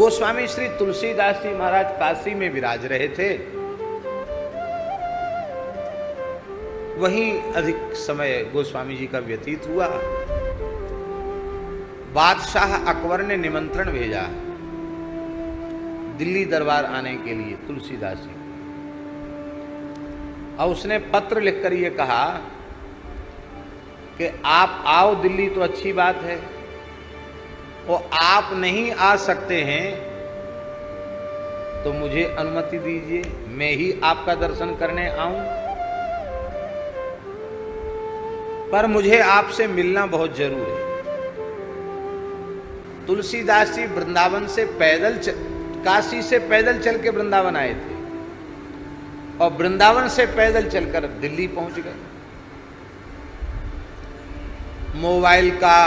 गोस्वामी श्री तुलसीदास जी महाराज काशी में विराज रहे थे। वहीं अधिक समय गोस्वामी जी का व्यतीत हुआ। बादशाह अकबर ने निमंत्रण भेजा दिल्ली दरबार आने के लिए तुलसीदास जी, और उसने पत्र लिखकर ये कहा कि आप आओ दिल्ली तो अच्छी बात है, और आप नहीं आ सकते हैं तो मुझे अनुमति दीजिए, मैं ही आपका दर्शन करने आऊं। पर मुझे आपसे मिलना बहुत जरूर है। तुलसीदास जी वृंदावन से काशी से पैदल चल के वृंदावन आए थे, और वृंदावन से पैदल चलकर दिल्ली पहुंच गए। मोबाइल का,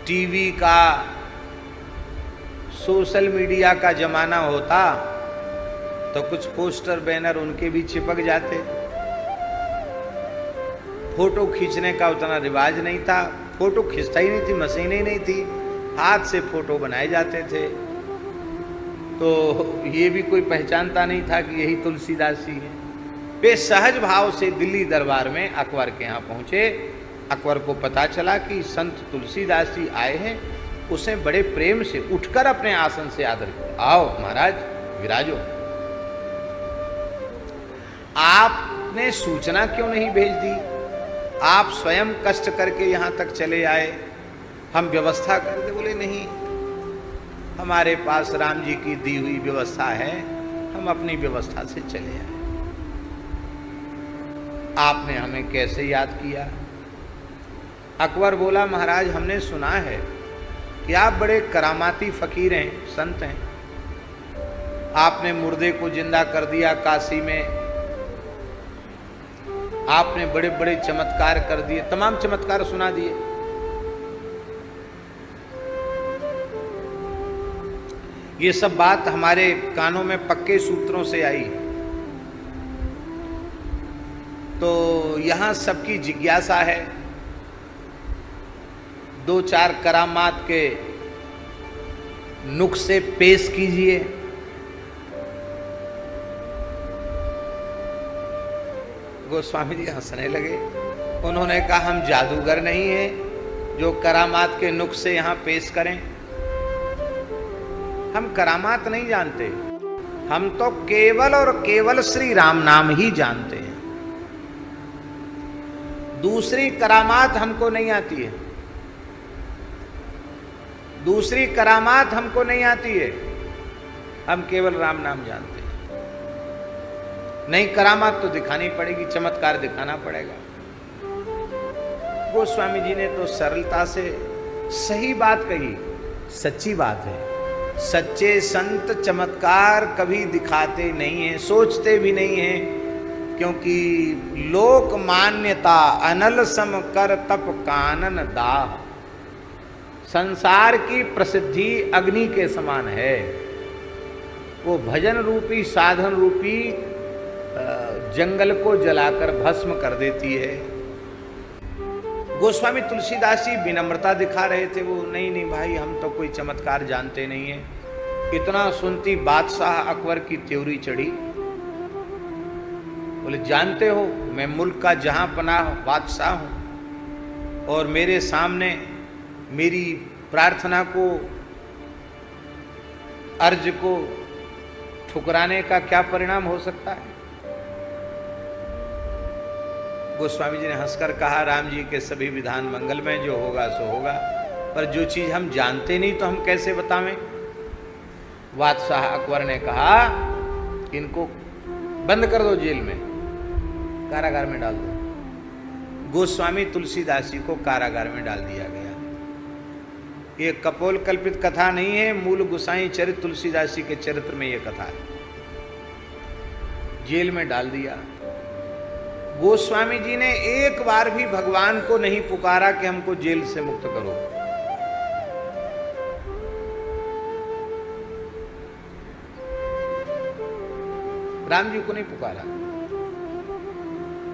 टीवी का, सोशल मीडिया का जमाना होता तो कुछ पोस्टर बैनर उनके भी चिपक जाते। फोटो खींचने का उतना रिवाज नहीं था, फोटो खींचता ही नहीं थी, मशीन ही नहीं थी, हाथ से फोटो बनाए जाते थे। तो ये भी कोई पहचानता नहीं था कि यही तुलसीदास जी हैं। वे सहज भाव से दिल्ली दरबार में अकबर के यहाँ पहुंचे। अकबर को पता चला कि संत तुलसीदास जी आए हैं। उसने बड़े प्रेम से उठकर अपने आसन से आदर किया। आओ महाराज, विराजो। आपने सूचना क्यों नहीं भेज दी? आप स्वयं कष्ट करके यहां तक चले आए, हम व्यवस्था कर दे। बोले नहीं, हमारे पास राम जी की दी हुई व्यवस्था है, हम अपनी व्यवस्था से चले आए। आपने हमें कैसे याद किया? अकबर बोला, महाराज हमने सुना है कि आप बड़े करामाती फकीर हैं, संत हैं। आपने मुर्दे को जिंदा कर दिया काशी में, आपने बड़े बड़े चमत्कार कर दिए, तमाम चमत्कार सुना दिए। ये सब बात हमारे कानों में पक्के सूत्रों से आई। तो यहां सबकी जिज्ञासा है, दो चार करामात के नुक्से पेश कीजिए। गोस्वामी जी हंसने लगे। उन्होंने कहा, हम जादूगर नहीं हैं जो करामात के नुक्से यहां पेश करें। हम करामात नहीं जानते, हम तो केवल और केवल श्री राम नाम ही जानते हैं। दूसरी करामात हमको नहीं आती है, दूसरी करामात हमको नहीं आती है। हम केवल राम नाम जानते हैं। नहीं, करामात तो दिखानी पड़ेगी, चमत्कार दिखाना पड़ेगा। गोस्वामी जी ने तो सरलता से सही बात कही, सच्ची बात है। सच्चे संत चमत्कार कभी दिखाते नहीं हैं, सोचते भी नहीं हैं, क्योंकि लोक मान्यता अनल सम कर तप कानन दाह। संसार की प्रसिद्धि अग्नि के समान है, वो भजन रूपी साधन रूपी जंगल को जलाकर भस्म कर देती है। गोस्वामी तुलसीदास जी विनम्रता दिखा रहे थे। वो नहीं भाई, हम तो कोई चमत्कार जानते नहीं है। इतना सुनती बादशाह अकबर की त्योरी चढ़ी। बोले, जानते हो मैं मुल्क का जहां पनाह बादशाह हूं, और मेरे सामने मेरी प्रार्थना को, अर्ज को ठुकराने का क्या परिणाम हो सकता है? गोस्वामी जी ने हंसकर कहा, राम जी के सभी विधान मंगलमय, जो होगा सो होगा, पर जो चीज हम जानते नहीं तो हम कैसे बतावें? बादशाह अकबर ने कहा कि इनको बंद कर दो, जेल में, कारागार में डाल दो। गोस्वामी तुलसीदास जी को कारागार में डाल दिया गया। ये कपोल कल्पित कथा नहीं है, मूल गोसाई चरित्र तुलसीदास जी के चरित्र में यह कथा है। जेल में डाल दिया। गोस्वामी जी ने एक बार भी भगवान को नहीं पुकारा कि हमको जेल से मुक्त करो। राम जी को नहीं पुकारा।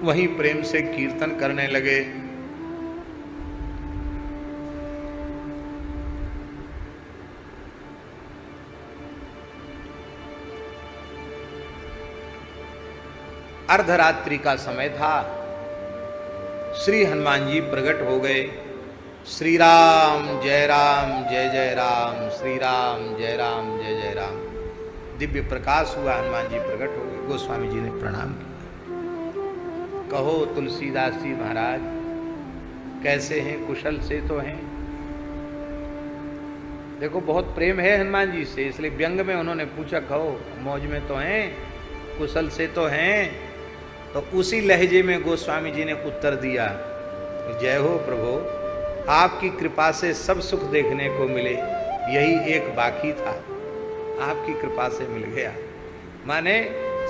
वहीं प्रेम से कीर्तन करने लगे। अर्धरात्रि का समय था। श्री हनुमान जी प्रकट हो गए। श्री राम जय जय राम, श्री राम जय जय राम। दिव्य प्रकाश हुआ, हनुमान जी प्रकट हो गए। गोस्वामी जी ने प्रणाम किया। कहो तुलसीदास जी महाराज कैसे हैं, कुशल से तो हैं? देखो बहुत प्रेम है हनुमान जी से, इसलिए व्यंग में उन्होंने पूछा, कहो मौज में तो हैं, कुशल से तो हैं? तो उसी लहजे में गोस्वामी जी ने उत्तर दिया, जय हो प्रभु, आपकी कृपा से सब सुख देखने को मिले, यही एक बाकी था, आपकी कृपा से मिल गया। माने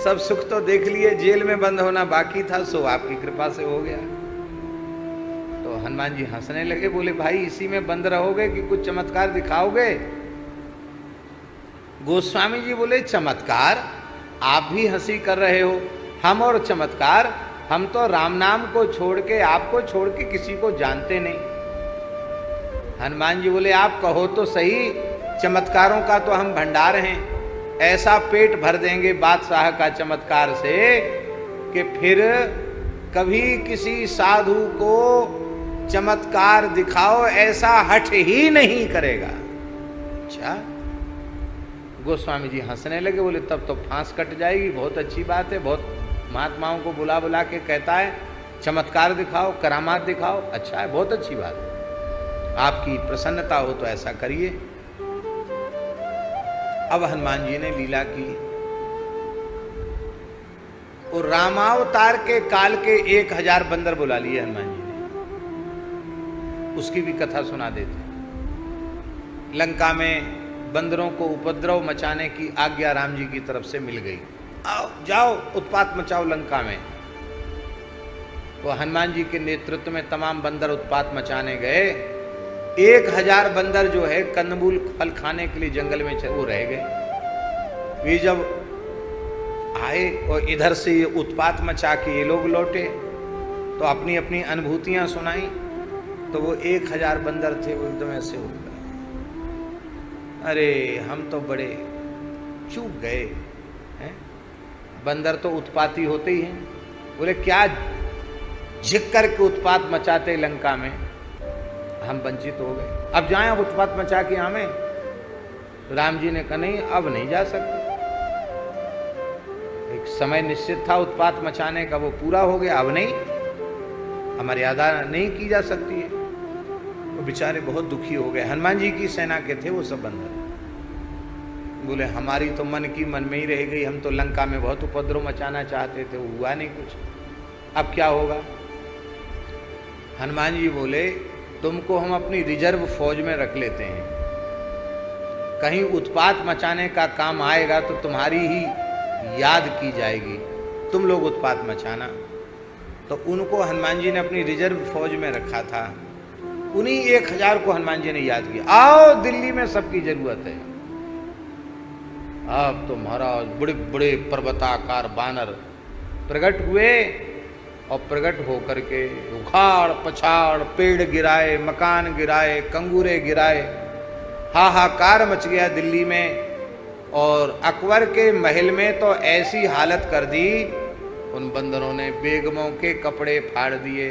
सब सुख तो देख लिए, जेल में बंद होना बाकी था, सो आपकी कृपा से हो गया। तो हनुमान जी हंसने लगे, बोले भाई इसी में बंद रहोगे कि कुछ चमत्कार दिखाओगे? गोस्वामी जी बोले चमत्कार? आप भी हंसी कर रहे हो, हम और चमत्कार? हम तो राम नाम को छोड़ के, आपको छोड़ के किसी को जानते नहीं। हनुमान जी बोले आप कहो तो सही, चमत्कारों का तो हम भंडार हैं, ऐसा पेट भर देंगे बादशाह का चमत्कार से कि फिर कभी किसी साधु को चमत्कार दिखाओ ऐसा हठ ही नहीं करेगा। अच्छा, गोस्वामी जी हंसने लगे, बोले तब तो फांस कट जाएगी, बहुत अच्छी बात है, बहुत महात्माओं को बुला बुला के कहता है चमत्कार दिखाओ, करामात दिखाओ, अच्छा है, बहुत अच्छी बात है, आपकी प्रसन्नता हो तो ऐसा करिए। अब हनुमान जी ने लीला की, और रामावतार के काल के 1000 बंदर बुला लिए हनुमान जी ने, उसकी भी कथा सुना देते। लंका में बंदरों को उपद्रव मचाने की आज्ञा राम जी की तरफ से मिल गई, आओ जाओ उत्पात मचाओ लंका में। तो हनुमान जी के नेतृत्व में तमाम बंदर उत्पात मचाने गए। 1000 बंदर जो है कंदमूल फल खाने के लिए जंगल में वो रह गए। वे जब आए और इधर से ये उत्पात मचा के ये लोग लौटे तो अपनी अपनी अनुभूतियां सुनाई, तो वो 1000 बंदर थे, वो एकदम ऐसे हो गए, अरे हम तो बड़े चूक गए हैं। बंदर तो उत्पाती होते ही हैं, बोले क्या झिक करके उत्पात मचाते लंका में, हम वंचित हो गए, अब जाएं अब उत्पात मचा के हमें। राम जी ने कहा नहीं, अब नहीं जा सकते, एक समय निश्चित था उत्पात मचाने का, वो पूरा हो गया, अब नहीं, मर्यादा नहीं की जा सकती है। वो बेचारे बहुत दुखी हो गए। हनुमान जी की सेना के थे वो सब बंदर, बोले हमारी तो मन की मन में ही रह गई, हम तो लंका में बहुत उपद्रव मचाना चाहते थे, हुआ नहीं कुछ, अब क्या होगा? हनुमान जी बोले तुमको हम अपनी रिजर्व फौज में रख लेते हैं, कहीं उत्पात मचाने का काम आएगा तो तुम्हारी ही याद की जाएगी, तुम लोग उत्पात मचाना। तो उनको हनुमान जी ने अपनी रिजर्व फौज में रखा था, उन्हीं 1000 को हनुमान जी ने याद किया, आओ दिल्ली में सबकी जरूरत है। अब तो महाराज बड़े बड़े पर्वताकार बानर प्रकट हुए, और प्रकट होकर के उखाड़ पछाड़ पेड़ गिराए, मकान गिराए, कंगूरे गिराए, हाहाकार मच गया दिल्ली में। और अकबर के महल में तो ऐसी हालत कर दी, उन बंदरों ने बेगमों के कपड़े फाड़ दिए,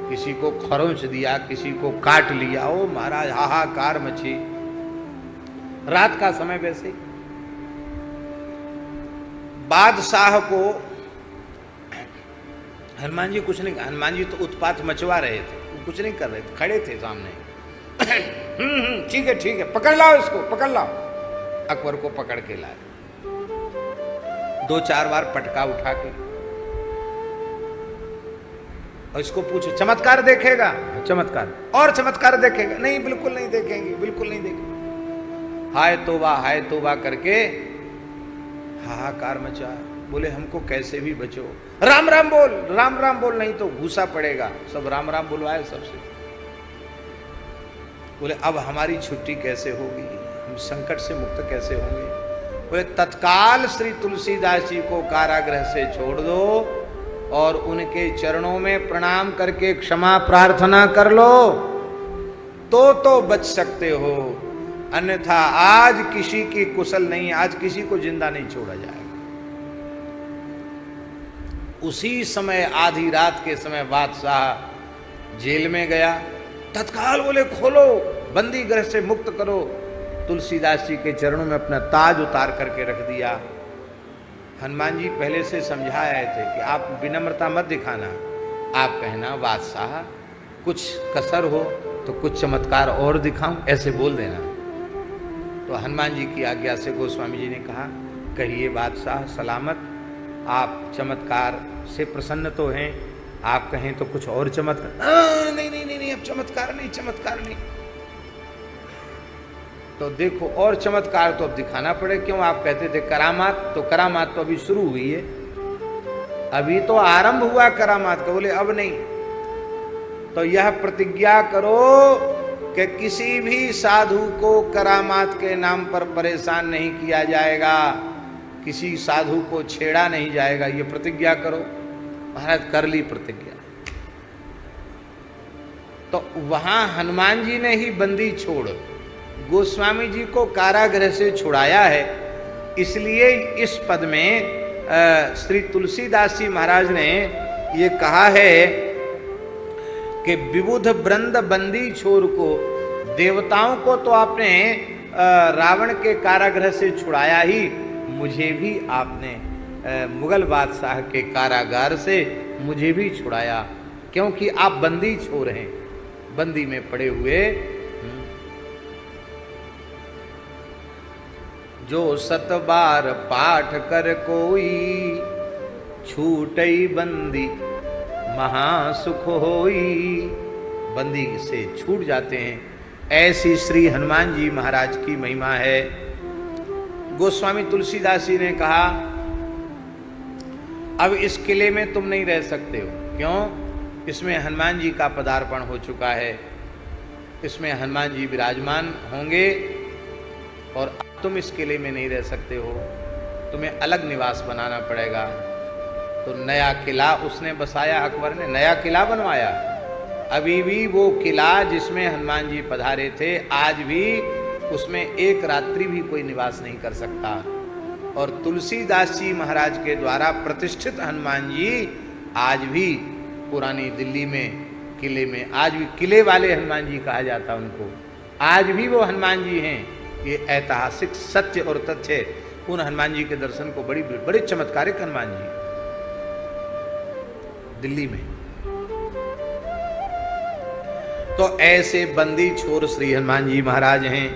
किसी को खरोंच दिया, किसी को काट लिया, ओ महाराज हाहाकार मची। रात का समय वैसे ही बादशाह को हनुमान जी कुछ नहीं, हनुमान जी तो उत्पात मचवा रहे थे, कुछ नहीं कर रहे थे, खड़े थे सामने। ठीक है पकड़ लाओ इसको, पकड़ लाओ। अकबर को पकड़ के लाए, 2-4 बार पटका उठा के, और इसको पूछो चमत्कार देखेगा? चमत्कार, और चमत्कार देखेगा? नहीं, बिल्कुल नहीं देखेंगे, बिल्कुल नहीं देखेंगे। हाय तोबा करके हाहाकार मचा। बोले हमको कैसे भी बचो, राम राम बोल, नहीं तो घूसा पड़ेगा। सब राम राम बुलवाए सबसे। बोले अब हमारी छुट्टी कैसे होगी, हम संकट से मुक्त कैसे होंगे? बोले तत्काल श्री तुलसीदास जी को कारागृह से छोड़ दो और उनके चरणों में प्रणाम करके क्षमा प्रार्थना कर लो, तो बच सकते हो, अन्यथा आज किसी की कुशल नहीं, आज किसी को जिंदा नहीं छोड़ा जाएगा। उसी समय आधी रात के समय बादशाह जेल में गया। तत्काल बोले खोलो, बंदी गृह से मुक्त करो। तुलसीदास जी के चरणों में अपना ताज उतार करके रख दिया। हनुमान जी पहले से समझा आए थे कि आप विनम्रता मत दिखाना, आप कहना बादशाह कुछ कसर हो तो कुछ चमत्कार और दिखाऊं, ऐसे बोल देना। तो हनुमान जी की आज्ञा से गोस्वामी जी ने कहा कहिए बादशाह सलामत, आप चमत्कार से प्रसन्न तो हैं, आप कहें तो कुछ और चमत्कार। नहीं नहीं नहीं नहीं, अब चमत्कार नहीं, चमत्कार नहीं। तो देखो और चमत्कार तो अब दिखाना पड़े। क्यों? आप कहते थे करामात, तो करामात तो अभी शुरू हुई है, अभी तो आरंभ हुआ करामात का। बोले अब नहीं, तो यह प्रतिज्ञा करो कि किसी भी साधु को करामात के नाम पर परेशान नहीं किया जाएगा, किसी साधु को छेड़ा नहीं जाएगा, ये प्रतिज्ञा करो। महाराज कर ली प्रतिज्ञा। तो वहां हनुमान जी ने ही बंदी छोड़ गोस्वामी जी को कारागृह से छुड़ाया है। इसलिए इस पद में श्री तुलसीदास जी महाराज ने ये कहा है कि विबुध ब्रंद बंदी छोर को, देवताओं को तो आपने रावण के कारागृह से छुड़ाया ही, मुझे भी आपने मुगल बादशाह के कारागार से मुझे भी छुड़ाया, क्योंकि आप बंदी छोर हैं, बंदी में पड़े हुए। जो 7 बार पाठ कर कोई, छूटई बंदी महासुख होई। बंदी से छूट जाते हैं, ऐसी श्री हनुमान जी महाराज की महिमा है। गोस्वामी तुलसीदास जी ने कहा अब इस किले में तुम नहीं रह सकते हो। क्यों? इसमें हनुमान जी का पदार्पण हो चुका है, इसमें हनुमान जी विराजमान होंगे और तुम इस किले में नहीं रह सकते हो, तुम्हें अलग निवास बनाना पड़ेगा। तो नया किला उसने बसाया, अकबर ने नया किला बनवाया। अभी भी वो किला जिसमें हनुमान जी पधारे थे, आज भी उसमें एक रात्रि भी कोई निवास नहीं कर सकता। और तुलसीदास जी महाराज के द्वारा प्रतिष्ठित हनुमान जी आज भी पुरानी दिल्ली में किले में, आज भी किले वाले हनुमान जी कहा जाता उनको, आज भी वो हनुमान जी हैं। ये ऐतिहासिक सत्य और तथ्य। उन हनुमान जी के दर्शन को बड़े चमत्कारिक हनुमान जी दिल्ली में। तो ऐसे बंदी छोर श्री हनुमान जी महाराज हैं।